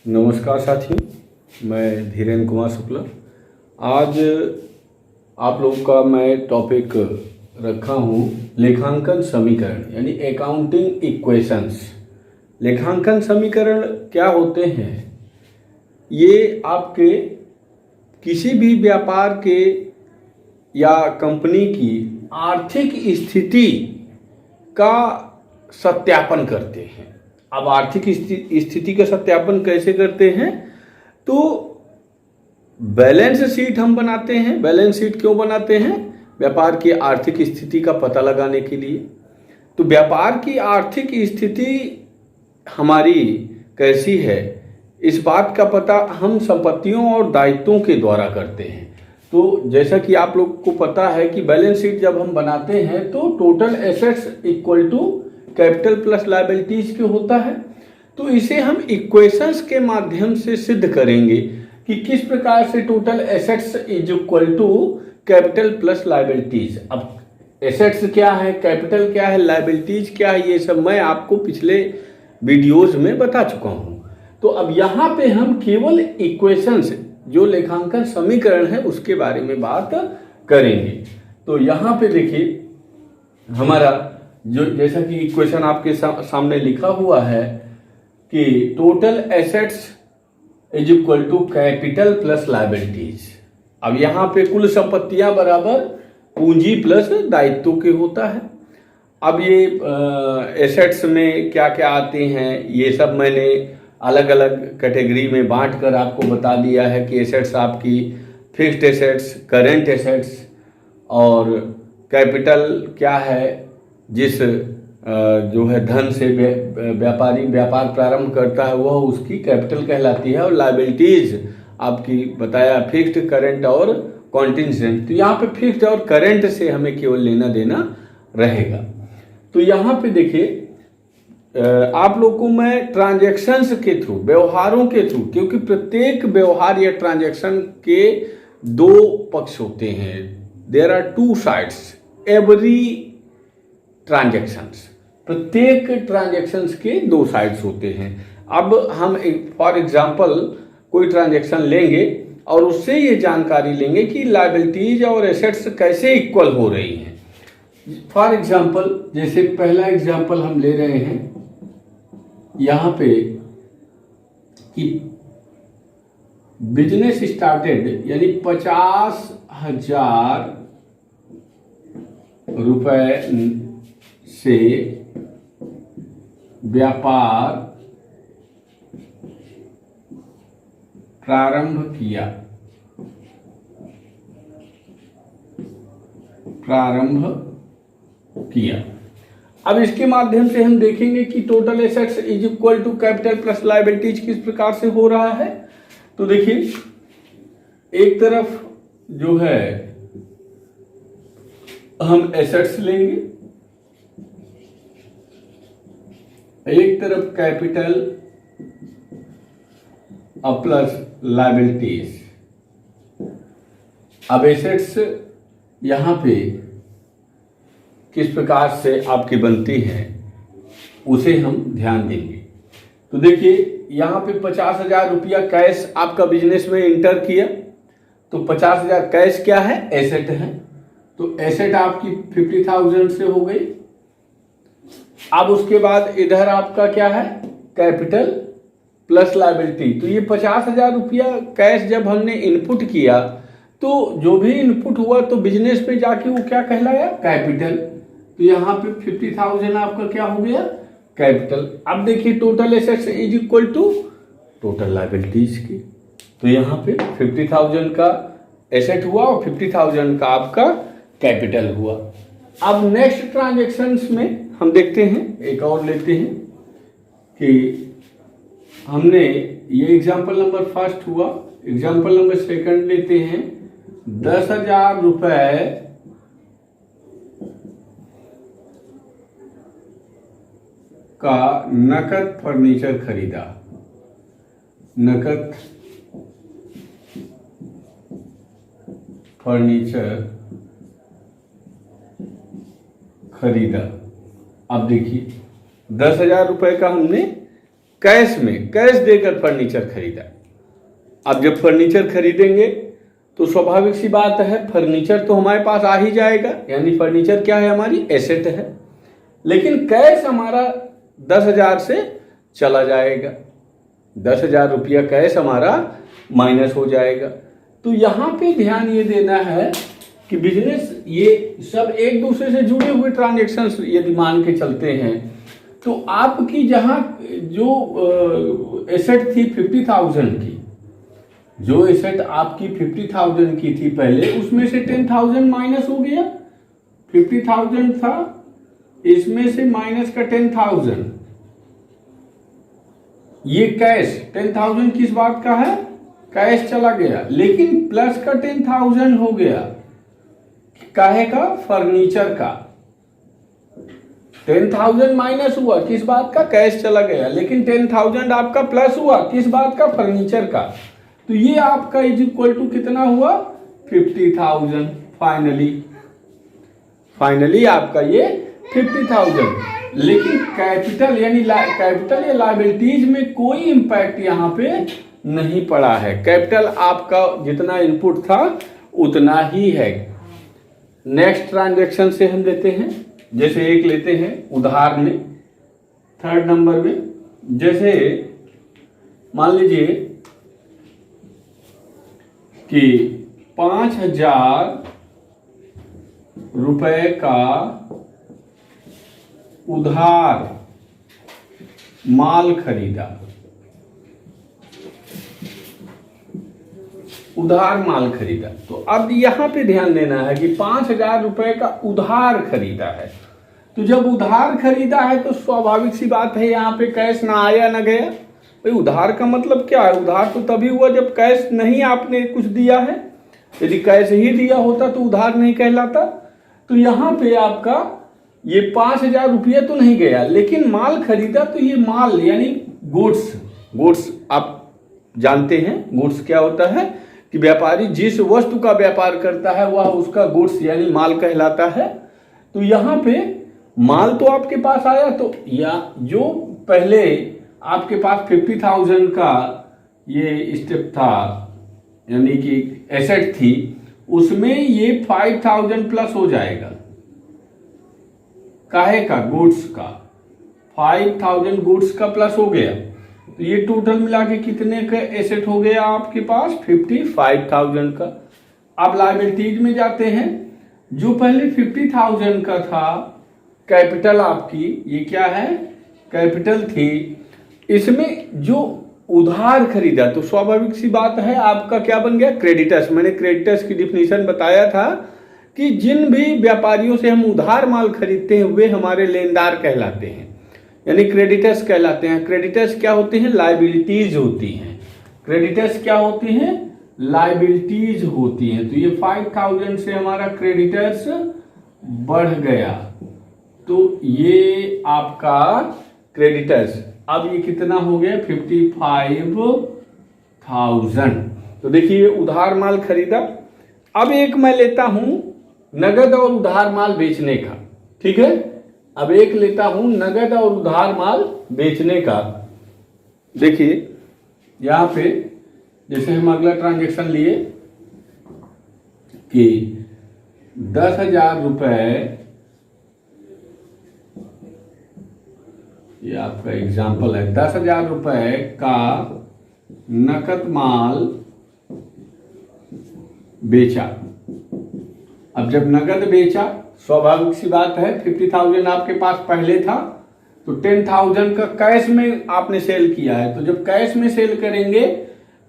नमस्कार साथियों, मैं धीरेन्द्र कुमार शुक्ला। आज आप लोगों का मैं टॉपिक रखा हूँ लेखांकन समीकरण यानी अकाउंटिंग इक्वेशंस। लेखांकन समीकरण क्या होते हैं? ये आपके किसी भी व्यापार के या कंपनी की आर्थिक स्थिति का सत्यापन करते हैं। अब आर्थिक स्थिति का सत्यापन कैसे करते हैं? तो बैलेंस शीट हम बनाते हैं। बैलेंस शीट क्यों बनाते हैं? व्यापार की आर्थिक स्थिति का पता लगाने के लिए। तो व्यापार की आर्थिक स्थिति हमारी कैसी है, इस बात का पता हम संपत्तियों और दायित्वों के द्वारा करते हैं। तो जैसा कि आप लोग को पता है कि बैलेंस शीट जब हम बनाते हैं तो total assets equal to capital plus liabilities के होता है। तो इसे हम इक्वेशंस के माध्यम से सिद्ध करेंगे कि किस प्रकार से total assets is equal to capital plus liabilities. अब एसेट्स क्या है, कैपिटल क्या है, लायबिलिटीज क्या है, ये सब मैं आपको पिछले वीडियोज में बता चुका हूँ। तो अब यहाँ पे हम केवल इक्वेशंस, जो लेखांकन समीकरण है, उसके बारे में बात करेंगे। तो यहाँ पे देखिए हमारा जो जैसा कि इक्वेशन आपके सामने लिखा हुआ है कि total assets is equal to capital plus liabilities. अब यहाँ पे कुल संपत्तियां बराबर पूंजी प्लस दायित्व के होता है। अब ये एसेट्स में क्या क्या आते हैं, ये सब मैंने अलग अलग कैटेगरी में बांट कर आपको बता दिया है कि एसेट्स आपकी फिक्स्ड एसेट्स, करेंट एसेट्स, और कैपिटल क्या है, जिस जो है धन से व्यापारी व्यापार प्रारंभ करता है वह उसकी कैपिटल कहलाती है। और लायबिलिटीज आपकी बताया फिक्स्ड, करेंट और कॉन्टिजेंट। तो यहाँ पे फिक्स्ड और करेंट से हमें केवल लेना देना रहेगा। तो यहाँ पे देखिए आप लोग को मैं ट्रांजैक्शंस के थ्रू, व्यवहारों के थ्रू, क्योंकि प्रत्येक व्यवहार या ट्रांजैक्शन के दो पक्ष होते हैं। There are two sides every transactions. प्रत्येक ट्रांजैक्शंस के दो साइड्स होते हैं। अब हम फॉर एग्जांपल कोई ट्रांजैक्शन लेंगे और उससे ये जानकारी लेंगे कि लायबिलिटीज और एसेट्स कैसे इक्वल हो रही हैं। फॉर एग्जांपल जैसे पहला एग्जांपल हम ले रहे हैं यहाँ पे कि बिजनेस स्टार्टेड यानी 50,000 रुपए से व्यापार प्रारंभ किया। अब इसके माध्यम से हम देखेंगे कि total assets is equal to capital plus liabilities किस प्रकार से हो रहा है। तो देखिए एक तरफ जो है हम एसेट्स लेंगे, एक तरफ कैपिटल और प्लस लायबिलिटीज। अब एसेट्स यहां पे किस प्रकार से आपकी बनती है उसे हम ध्यान देंगे। तो देखिए यहाँ पे 50,000 रुपया कैश आपका बिजनेस में इंटर किया। तो 50,000 कैश क्या है, एसेट है। तो एसेट आपकी 50,000 से हो गई। अब उसके बाद इधर आपका क्या है, कैपिटल प्लस लायबिलिटी। तो ये 50,000 रुपया कैश जब हमने इनपुट किया तो जो भी इनपुट हुआ तो बिजनेस में जाके वो क्या कहलाया, कैपिटल। तो यहाँ पे 50,000 आपका क्या हो गया, कैपिटल। अब देखिए total assets is equal to total liabilities की। तो यहाँ पे 50,000 का एसेट हुआ और 50,000 का आपका कैपिटल हुआ। अब नेक्स्ट ट्रांजैक्शंस में हम देखते हैं, एक और लेते हैं कि हमने ये एग्जांपल नंबर फर्स्ट हुआ। एग्जांपल नंबर सेकंड लेते हैं। 10,000 रुपए का नकद फर्नीचर खरीदा। नकद फर्नीचर खरीदा। अब देखिए 10,000 रुपए का हमने कैश में, कैश देकर फर्नीचर खरीदा। अब जब फर्नीचर खरीदेंगे तो स्वाभाविक सी बात है फर्नीचर तो हमारे पास आ ही जाएगा, यानी फर्नीचर क्या है, हमारी एसेट है। लेकिन कैश हमारा 10,000 से चला जाएगा, 10,000 रुपया कैश हमारा माइनस हो जाएगा। तो यहाँ पे ध्यान ये देना है कि बिजनेस ये सब एक दूसरे से जुड़े हुए ट्रांजेक्शन्स यदि मान के चलते हैं तो आपकी जहाँ जो एसेट थी 50,000 की, जो एसेट आपकी 50,000 की थी पहले, उसमें से 10,000 माइनस हो गया। 50,000 था, इसमें से माइनस का 10,000, ये कैश 10,000 किस बात का है, कैश चला गया। लेकिन प्लस का 10,000 हो गया काहे का, फर्नीचर का। 10,000 माइनस हुआ किस बात का, कैश चला गया, लेकिन 10,000 आपका प्लस हुआ किस बात का, फर्नीचर का। तो ये आपका इज इक्वल टू कितना हुआ, 50,000। फाइनली आपका ये 50,000। लेकिन कैपिटल यानी कैपिटल या लायबिलिटीज में कोई इंपैक्ट यहाँ पे नहीं पड़ा है। कैपिटल आपका जितना इनपुट था उतना ही है। नेक्स्ट ट्रांजैक्शन से हम लेते हैं, जैसे एक लेते हैं उधार में, 3rd नंबर में। जैसे मान लीजिए कि 5,000 रुपए का उधार माल खरीदा, उधार माल खरीदा। तो अब यहां पे ध्यान देना है कि 5,000 रुपए का उधार खरीदा है। तो जब उधार खरीदा है तो स्वाभाविक सी बात है यहाँ पे कैश ना आया ना गया। भाई उधार का मतलब क्या है, उधार तो तभी हुआ जब कैश नहीं आपने कुछ दिया है। यदि कैश ही दिया होता तो उधार नहीं कहलाता। तो यहाँ पे आपका ये 5,000 रुपया तो नहीं गया, लेकिन माल खरीदा। तो ये माल यानी गुड्स आप जानते हैं गुड्स क्या होता है कि व्यापारी जिस वस्तु का व्यापार करता है वह उसका गुड्स यानी माल कहलाता है। तो यहाँ पे माल तो आपके पास आया, तो या जो पहले आपके पास 50,000 का ये स्टेप था यानी कि एसेट थी, उसमें ये 5,000 प्लस हो जाएगा। काहे का, गुड्स का 5,000 गुड्स का प्लस हो गया। तो ये टोटल मिला के कितने का एसेट हो गया आपके पास, 55,000 का। आप लायबिलिटीज में जाते हैं, जो पहले 50,000 का था कैपिटल आपकी, ये क्या है, कैपिटल थी। इसमें जो उधार खरीदा तो स्वाभाविक सी बात है आपका क्या बन गया, क्रेडिटर्स। मैंने क्रेडिटर्स की डिफिनीशन बताया था कि जिन भी व्यापारियों से हम उधार माल खरीदते हैं वे हमारे लेनदार कहलाते हैं, यानी क्रेडिटर्स कहलाते हैं। क्रेडिटर्स क्या होते हैं, लायबिलिटीज होती हैं। क्रेडिटर्स क्या होती हैं, लायबिलिटीज होती हैं। तो ये 5,000 से हमारा क्रेडिटर्स बढ़ गया, तो ये आपका क्रेडिटर्स अब ये कितना हो गया, 55,000। तो देखिए उधार माल खरीदा। अब एक मैं लेता हूं नगद और उधार माल बेचने का, ठीक है। अब एक लेता हूं नगद और उधार माल बेचने का। देखिए यहां पे जैसे हम अगला ट्रांजैक्शन लिए कि 10,000 रुपए, ये आपका एग्जाम्पल है, 10,000 रुपए का नकद माल बेचा। अब जब नगद बेचा स्वाभाविक सी बात है 50,000 आपके पास पहले था, तो 10,000 का कैश में आपने सेल किया है। तो जब कैश में सेल करेंगे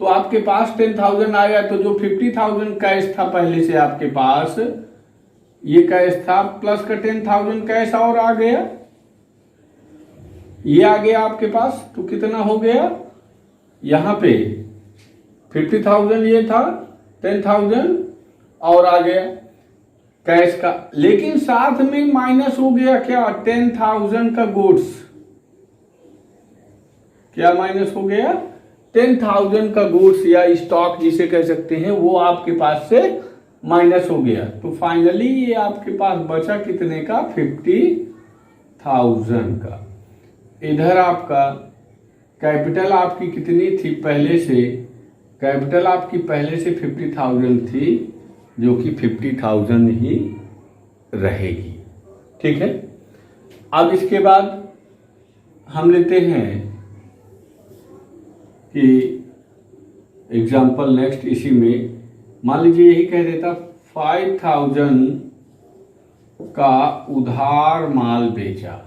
तो आपके पास 10,000 आया, तो जो 50,000 कैश था पहले से आपके पास, ये कैश था प्लस का 10,000 कैश और आ गया, ये आ गया आपके पास। तो कितना हो गया, यहां पे 50,000 ये था, 10,000 और आ गया कैश का। लेकिन साथ में माइनस हो गया क्या, 10,000 का गुड्स। क्या माइनस हो गया, 10,000 का गुड्स या स्टॉक जिसे कह सकते हैं, वो आपके पास से माइनस हो गया। तो फाइनली ये आपके पास बचा कितने का, 50,000 का। इधर आपका कैपिटल आपकी कितनी थी पहले से, कैपिटल आपकी पहले से 50,000 थी, जो कि 50,000 ही रहेगी। ठीक है। अब इसके बाद हम लेते हैं कि एग्जाम्पल नेक्स्ट, इसी में मान लीजिए यही कह देता 5,000 का उधार माल बेचा,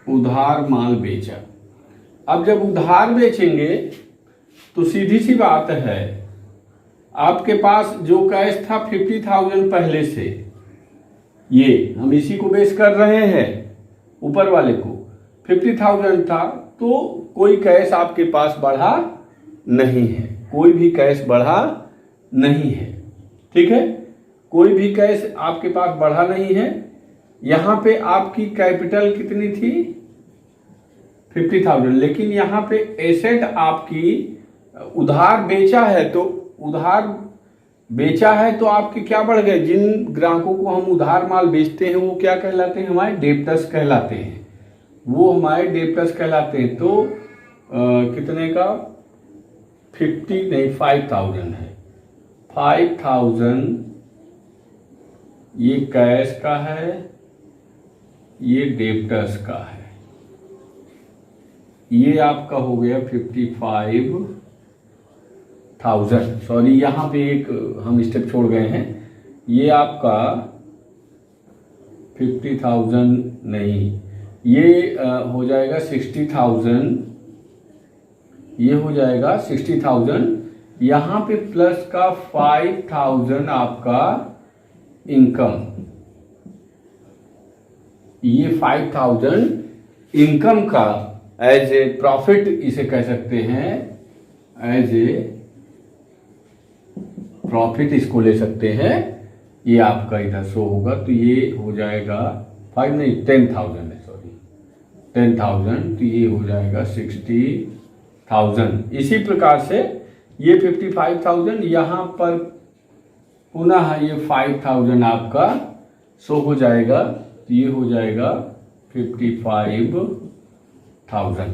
उधार माल बेचा। अब जब उधार बेचेंगे तो सीधी सी बात है, आपके पास जो कैश था 50,000 पहले से, ये हम इसी को बेस कर रहे हैं, ऊपर वाले को 50,000 था, तो कोई कैश आपके पास बढ़ा नहीं है, कोई भी कैश बढ़ा नहीं है। ठीक है, कोई भी कैश आपके पास बढ़ा नहीं है। यहां पे आपकी कैपिटल कितनी थी 50,000, लेकिन यहां पे एसेट आपकी उधार बेचा है, तो उधार बेचा है तो आपके क्या बढ़ गए, जिन ग्राहकों को हम उधार माल बेचते हैं वो क्या कहलाते हैं, हमारे डेब्टर्स कहलाते हैं, वो हमारे डेब्टर्स कहलाते हैं। तो कितने का 50 नहीं 5,000 है, 5,000 ये कैश का है, ये डेब्टर्स का है, ये आपका हो गया 55,000। सॉरी, यहां पे एक हम स्टेप छोड़ गए हैं, ये आपका 50,000 नहीं, ये हो जाएगा 60,000, ये हो जाएगा 60,000, यहां पे प्लस का 5,000 आपका इनकम, ये 5,000 इनकम का एज ए प्रॉफिट इसे कह सकते हैं, एज ए प्रॉफिट इसको ले सकते हैं। ये आपका इधर शो होगा, तो ये हो जाएगा 5 नहीं 10,000 है, सॉरी 10,000, तो ये हो जाएगा 60,000। इसी प्रकार से ये 55,000, यहाँ पर पुनः ये 5,000 आपका शो हो जाएगा, तो ये हो जाएगा 55,000।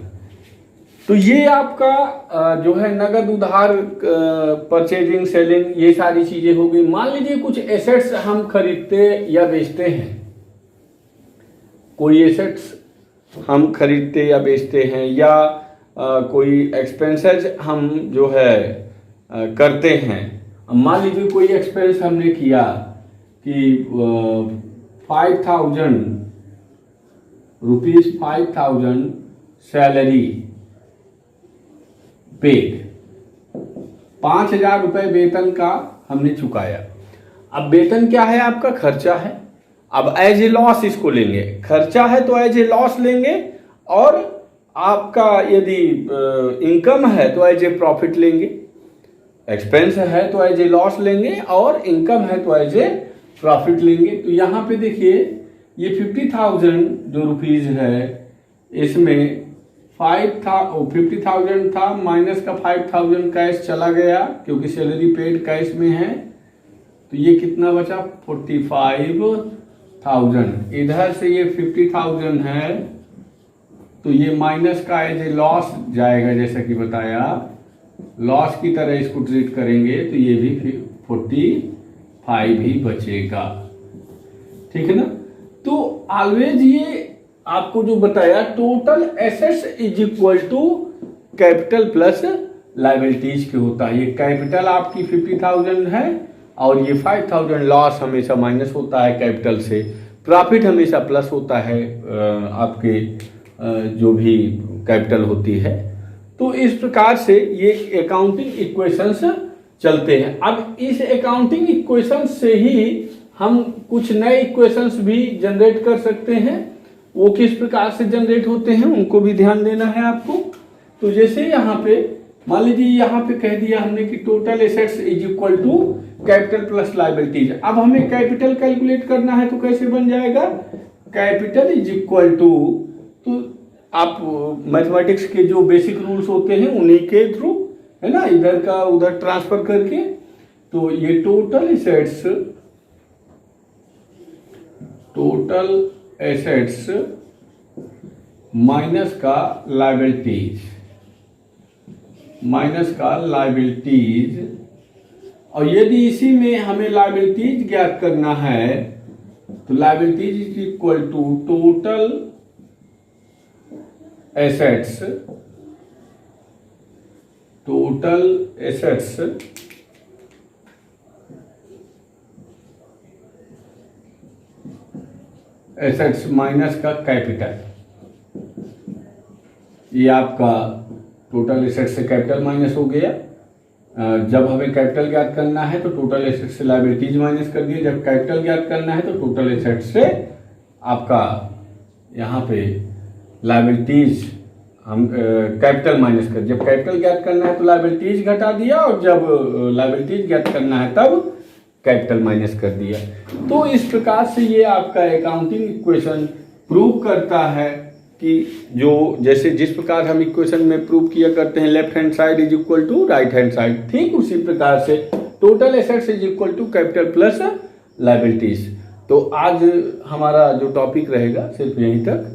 तो ये आपका जो है नगद उधार, परचेजिंग सेलिंग, ये सारी चीजें हो गई। मान लीजिए कुछ एसेट्स हम खरीदते या बेचते हैं, कोई एसेट्स हम खरीदते या बेचते हैं, या कोई एक्सपेंसेस हम जो है करते हैं। मान लीजिए कोई एक्सपेंस हमने किया कि 5,000 रुपीज, 5,000 सैलरी पेड, 5,000 रुपए वेतन का हमने चुकाया। अब वेतन क्या है, आपका खर्चा है। अब एज ए लॉस इसको लेंगे, खर्चा है तो एज ए लॉस लेंगे, और आपका यदि इनकम है तो एज ए प्रॉफिट लेंगे, एक्सपेंस है तो एज ए लॉस लेंगे, और इनकम है तो एज ए प्रॉफिट लेंगे। तो यहाँ पे देखिए ये 50,000 जो रुपीज है, इसमें 50,000 था, माइनस का 5,000 कैश चला गया, क्योंकि सैलरी पेड कैश में है, तो ये कितना बचा 45,000। इधर से ये 50,000 है, तो ये माइनस का एज ए लॉस जाएगा, जैसा कि बताया लॉस की तरह इसको ट्रीट करेंगे, तो ये भी 45 ही बचेगा। ठीक है ना। तो ऑलवेज ये आपको जो बताया, total assets is equal to capital plus liabilities के होता है। ये कैपिटल आपकी 50,000 है, और ये 5,000 लॉस हमेशा माइनस होता है कैपिटल से, प्रॉफिट हमेशा प्लस होता है आपके जो भी कैपिटल होती है। तो इस प्रकार से ये अकाउंटिंग इक्वेशंस चलते हैं। अब इस अकाउंटिंग इक्वेशंस से ही हम कुछ नए इक्वेशंस भी जनरेट कर सकते हैं। वो किस प्रकार से जनरेट होते हैं उनको भी ध्यान देना है आपको। तो जैसे यहाँ पे मान लीजिए यहाँ पे कह दिया हमने कि total assets is equal to capital plus liabilities. अब हमें कैपिटल कैलकुलेट करना है, तो कैसे बन जाएगा, कैपिटल इज इक्वल टू, तो आप मैथमेटिक्स के जो बेसिक रूल्स होते हैं उन्हीं के थ्रू, है ना, इधर का उधर ट्रांसफर करके, तो ये टोटल एसेट्स माइनस का लायबिलिटीज, और यदि इसी में हमें लायबिलिटीज ज्ञात करना है तो liabilities is equal to total assets minus का कैपिटल। ये आपका टोटल एसेट से कैपिटल माइनस हो गया। जब हमें कैपिटल ज्ञात करना है तो टोटल एसेट से लायबिलिटीज माइनस कर दिए, जब कैपिटल ज्ञात करना है तो टोटल एसेट से आपका यहाँ पे लायबिलिटीज हम कैपिटल माइनस कर, जब कैपिटल ज्ञात करना है तो लायबिलिटीज घटा दिया, और जब लायबिलिटीज ज्ञात करना है तब कैपिटल माइनस कर दिया। तो इस प्रकार से ये आपका अकाउंटिंग इक्वेशन प्रूव करता है कि जो जैसे जिस प्रकार हम इक्वेशन में प्रूव किया करते हैं left hand side is equal to right hand side, ठीक उसी प्रकार से total assets is equal to capital plus liabilities. तो आज हमारा जो टॉपिक रहेगा सिर्फ यहीं तक,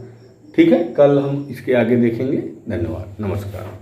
ठीक है। कल हम इसके आगे देखेंगे। धन्यवाद, नमस्कार।